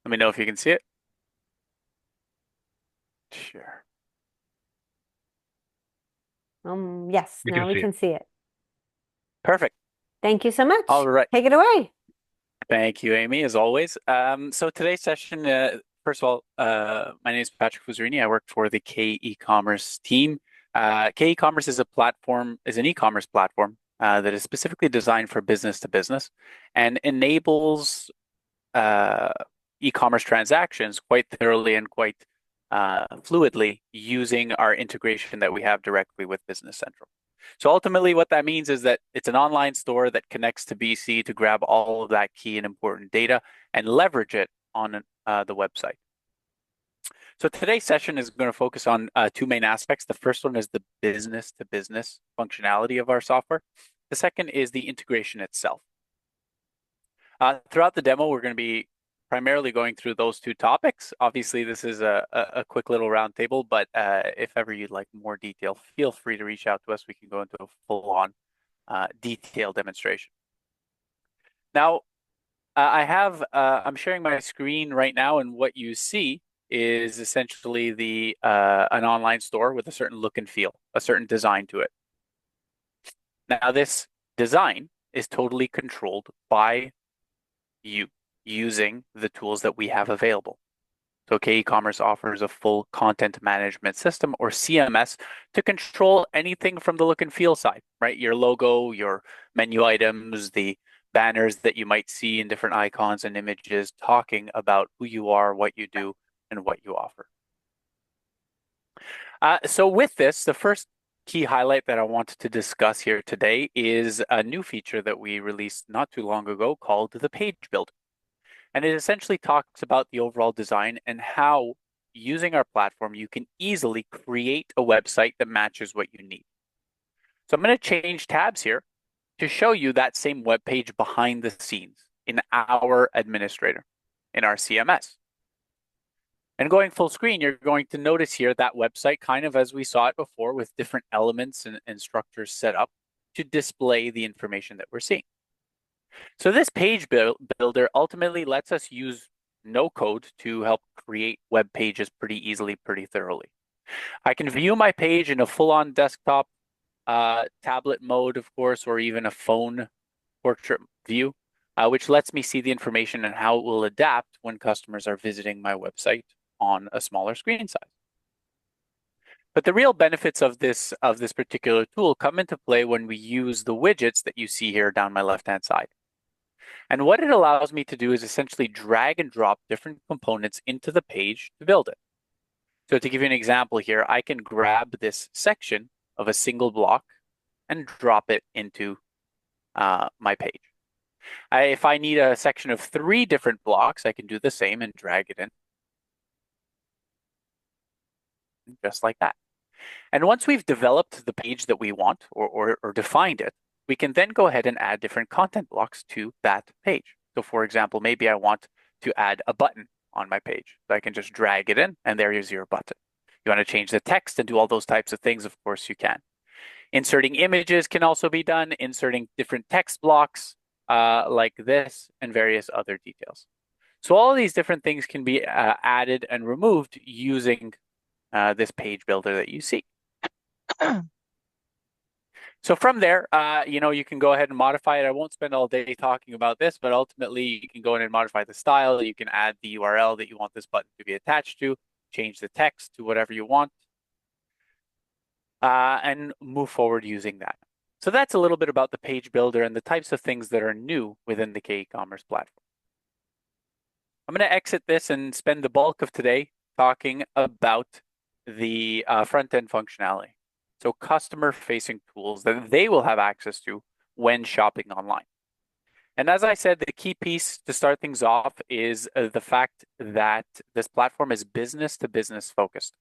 Let me know if you can see it. Sure. Yes, We can now we see it. can see it. Perfect. Thank you so All much. right. Take it away. Thank you, Amy, as always. So today's session, first of all, my name is Patrick Fuzzarini. I work for the k-ecommerce team. K-ecommerce is an e-commerce platform that is specifically designed for business to business and enables uh, e-commerce transactions quite thoroughly and quite fluidly using our integration that we have directly with Business Central. So ultimately, what that means is that it's an online store that connects to BC to grab all of that key and important data and leverage it on the website. So today's session is going to focus on two main aspects. The first one is the business to business functionality of our software. The second is the integration itself. Throughout the demo, we're going to be primarily going through those two topics. Obviously, this is a quick little roundtable, but if ever you'd like more detail, feel free to reach out to us. We can go into a full-on detailed demonstration. Now, I'm sharing my screen right now, and what you see is essentially an online store with a certain look and feel, a certain design to it. Now, this design is totally controlled by you using the tools that we have available. So k-ecommerce offers a full content management system or CMS to control anything from the look and feel side, right? Your logo, your menu items, the banners that you might see in different icons and images talking about who you are, what you do, and what you offer. So with this, the first key highlight that I wanted to discuss here today is a new feature that we released not too long ago called the Page Builder. And it essentially talks about the overall design and how using our platform, you can easily create a website that matches what you need. So I'm going to change tabs here to show you that same web page behind the scenes in our administrator, in our CMS. And going full screen, you're going to notice here that website kind of as we saw it before with different elements and structures set up to display the information that we're seeing. So this page builder ultimately lets us use no code to help create web pages pretty easily, pretty thoroughly. I can view my page in a full-on desktop, tablet mode, of course, or even a phone portrait view, which lets me see the information and how it will adapt when customers are visiting my website on a smaller screen size. But the real benefits of this particular tool come into play when we use the widgets that you see here down my left-hand side. And what it allows me to do is essentially drag and drop different components into the page to build it. So to give you an example here, I can grab this section of a single block and drop it into my page. If I need a section of 3 different blocks, I can do the same and drag it in just like that. And once we've developed the page that we want or defined it, we can then go ahead and add different content blocks to that page. So for example, maybe I want to add a button on my page. So I can just drag it in and there is your button. You want to change the text and do all those types of things, of course you can. Inserting images can also be done, inserting different text blocks like this and various other details. So all of these different things can be added and removed using this page builder that you see. So from there, you can go ahead and modify it. I won't spend all day talking about this, but ultimately you can go in and modify the style. You can add the URL that you want this button to be attached to, change the text to whatever you want, and move forward using that. So that's a little bit about the page builder and the types of things that are new within the k-ecommerce platform. I'm going to exit this and spend the bulk of today talking about the front-end functionality. So customer-facing tools that they will have access to when shopping online. And as I said, the key piece to start things off is the fact that this platform is business to business focused.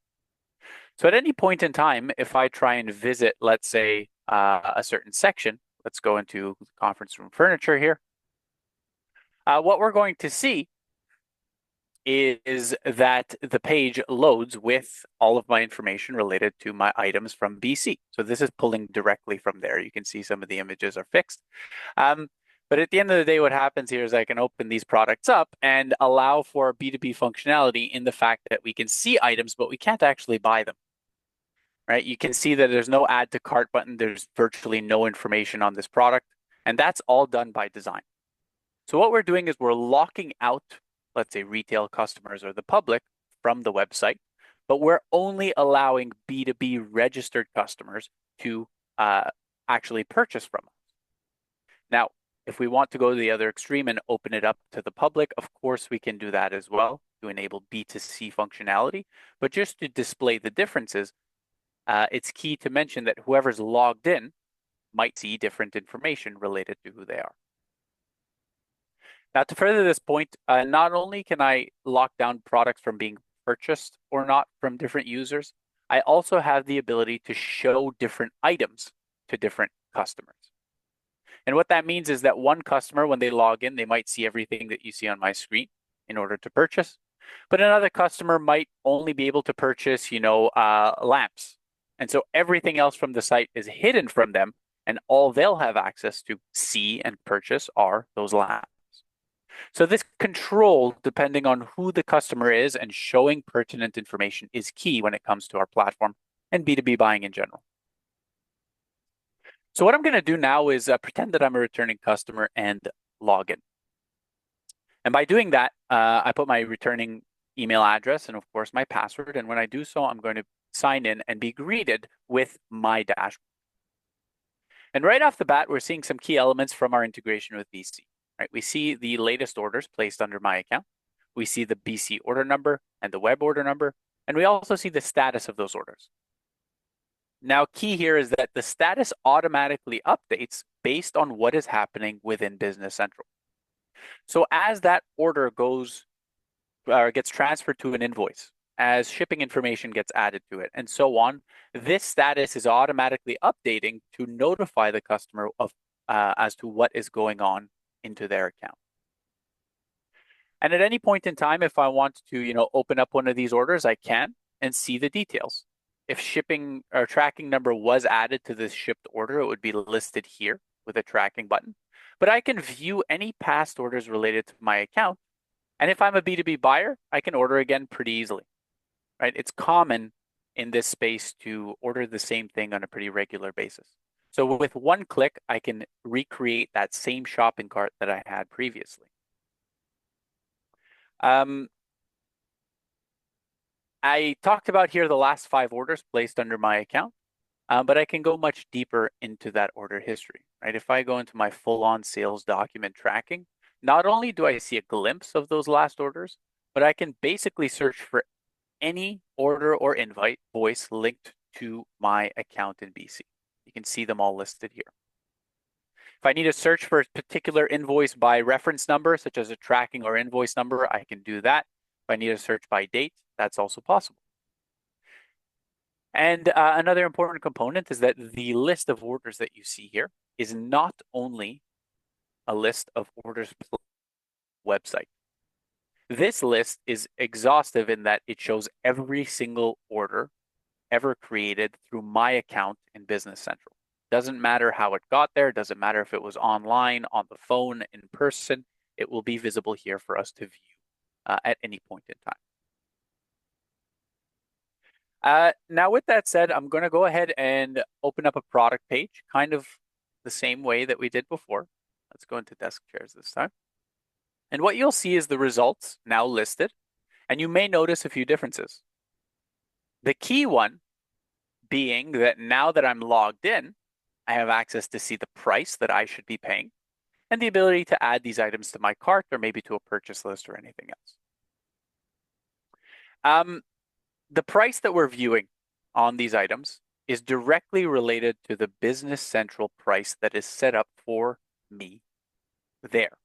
So at any point in time, if I try and visit, let's say, a certain section, let's go into the conference room furniture here. What we're going to see is that the page loads with all of my information related to my items from BC. So this is pulling directly from there. You can see some of the images are fixed. But at the end of the day, what happens here is I can open these products up and allow for B2B functionality in the fact that we can see items, but we can't actually buy them, right? You can see that there's no add to cart button. There's virtually no information on this product. And that's all done by design. So what we're doing is we're locking out, let's say, retail customers or the public from the website, but we're only allowing B2B registered customers to actually purchase from us. Now, if we want to go to the other extreme and open it up to the public, of course, we can do that as well to enable B2C functionality. But just to display the differences, it's key to mention that whoever's logged in might see different information related to who they are. Now, to further this point, not only can I lock down products from being purchased or not from different users, I also have the ability to show different items to different customers. And what that means is that one customer, when they log in, they might see everything that you see on my screen in order to purchase. But another customer might only be able to purchase, lamps. And so everything else from the site is hidden from them, and all they'll have access to see and purchase are those lamps. So this control, depending on who the customer is and showing pertinent information, is key when it comes to our platform and B2B buying in general. So what I'm going to do now is pretend that I'm a returning customer and log in. And by doing that, I put my returning email address and, of course, my password. And when I do so, I'm going to sign in and be greeted with my dashboard. And right off the bat, we're seeing some key elements from our integration with BC. Right? We see the latest orders placed under my account. We see the BC order number and the web order number. And we also see the status of those orders. Now, key here is that the status automatically updates based on what is happening within Business Central. So as that order gets transferred to an invoice, as shipping information gets added to it, and so on, this status is automatically updating to notify the customer of as to what is going on into their account. And at any point in time, if I want to, open up one of these orders, I can and see the details. If shipping or tracking number was added to this shipped order, it would be listed here with a tracking button. But I can view any past orders related to my account. And if I'm a B2B buyer, I can order again pretty easily, right? It's common in this space to order the same thing on a pretty regular basis. So with one click, I can recreate that same shopping cart that I had previously. I talked about here the last 5 orders placed under my account, but I can go much deeper into that order history, right? If I go into my full-on sales document tracking, not only do I see a glimpse of those last orders, but I can basically search for any order or invoice linked to my account in BC. You can see them all listed here. If I need to search for a particular invoice by reference number, such as a tracking or invoice number, I can do that. If I need to search by date, that's also possible. And another important component is that the list of orders that you see here is not only a list of orders website. This list is exhaustive in that it shows every single order ever created through my account in Business Central. Doesn't matter how it got there, doesn't matter if it was online, on the phone, in person, it will be visible here for us to view at any point in time. Now, with that said, I'm going to go ahead and open up a product page, kind of the same way that we did before. Let's go into desk chairs this time. And what you'll see is the results now listed, and you may notice a few differences. The key one being that now that I'm logged in, I have access to see the price that I should be paying and the ability to add these items to my cart or maybe to a purchase list or anything else. The price that we're viewing on these items is directly related to the Business Central price that is set up for me there.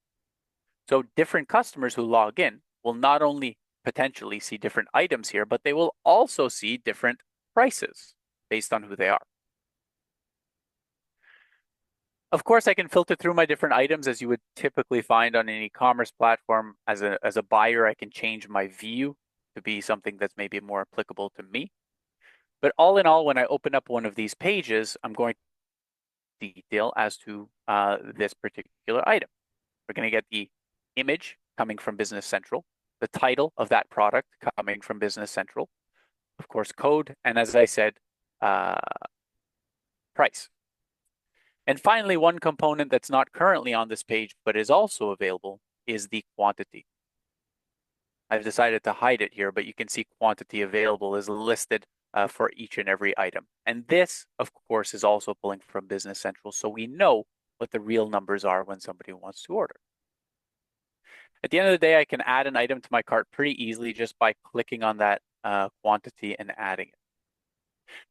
So different customers who log in will not only potentially see different items here, but they will also see different prices based on who they are. Of course, I can filter through my different items as you would typically find on an e-commerce platform. As a buyer, I can change my view to be something that's maybe more applicable to me. But all in all, when I open up one of these pages, I'm going detail as to this particular item. We're going to get the image coming from Business Central, the title of that product coming from Business Central, of course, code, and as I said, price. And finally, one component that's not currently on this page, but is also available, is the quantity. I've decided to hide it here, but you can see quantity available is listed for each and every item. And this, of course, is also pulling from Business Central, so we know what the real numbers are when somebody wants to order. At the end of the day, I can add an item to my cart pretty easily just by clicking on that quantity and adding it.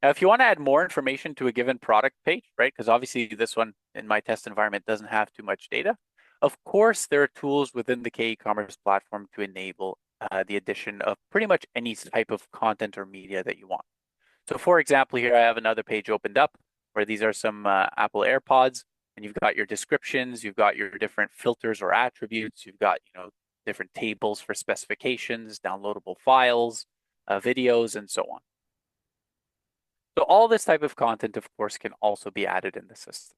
Now, if you want to add more information to a given product page, right, because obviously this one in my test environment doesn't have too much data, of course, there are tools within the k-ecommerce platform to enable the addition of pretty much any type of content or media that you want. So for example, here I have another page opened up where these are some Apple AirPods, and you've got your descriptions, you've got your different filters or attributes, you've got, different tables for specifications, downloadable files, videos, and so on. So all this type of content, of course, can also be added in the system.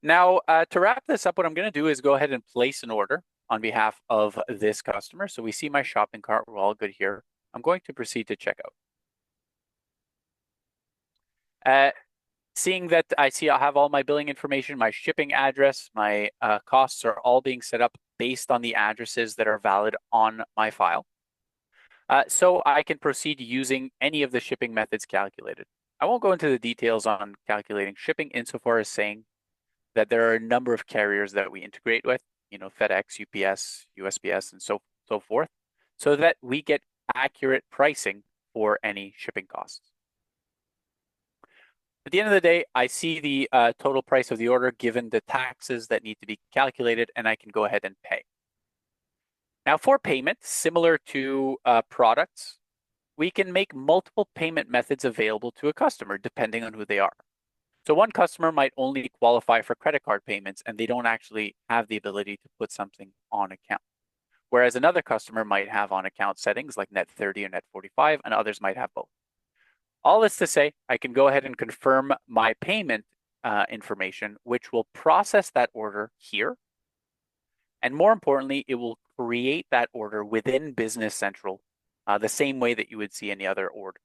Now, to wrap this up, what I'm going to do is go ahead and place an order on behalf of this customer. So we see my shopping cart. We're all good here. I'm going to proceed to checkout. Seeing that I have all my billing information, my shipping address, my costs are all being set up based on the addresses that are valid on my file. So I can proceed using any of the shipping methods calculated. I won't go into the details on calculating shipping insofar as saying that there are a number of carriers that we integrate with, FedEx, UPS, USPS, and so forth, so that we get accurate pricing for any shipping costs. At the end of the day, I see the total price of the order given the taxes that need to be calculated, and I can go ahead and pay. Now for payment, similar to products, we can make multiple payment methods available to a customer depending on who they are. So one customer might only qualify for credit card payments and they don't actually have the ability to put something on account. Whereas another customer might have on account settings like net 30 or net 45, and others might have both. All this to say, I can go ahead and confirm my payment information, which will process that order here. And more importantly, it will create that order within Business Central the same way that you would see any other order.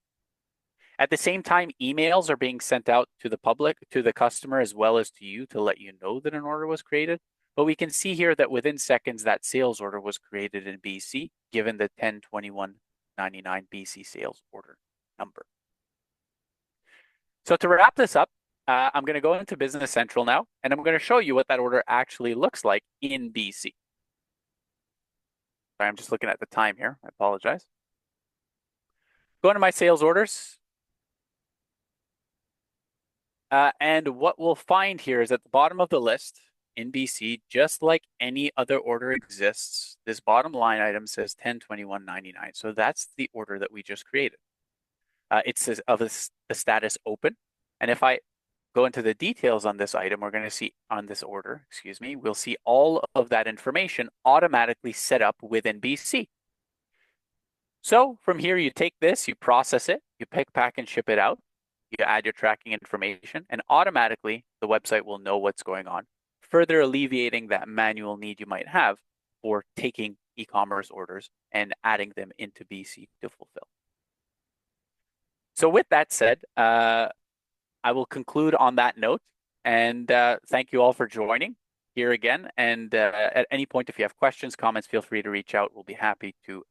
At the same time, emails are being sent out to the public, to the customer, as well as to you to let you know that an order was created. But we can see here that within seconds, that sales order was created in BC, given the 1021.99 BC sales order number. So to wrap this up, I'm going to go into Business Central now, and I'm going to show you what that order actually looks like in BC. Sorry, I'm just looking at the time here. I apologize. Go into my sales orders. And what we'll find here is at the bottom of the list in BC, just like any other order exists, this bottom line item says 1021.99. So that's the order that we just created. It says of the status open. And if I go into the details on this item, we're going to see on this order, we'll see all of that information automatically set up within BC. So from here, you take this, you process it, you pick, pack, and ship it out. You add your tracking information, and automatically the website will know what's going on, further alleviating that manual need you might have for taking e-commerce orders and adding them into BC to fulfill. So with that said, I will conclude on that note, and thank you all for joining here again. And at any point, if you have questions, comments, feel free to reach out. We'll be happy to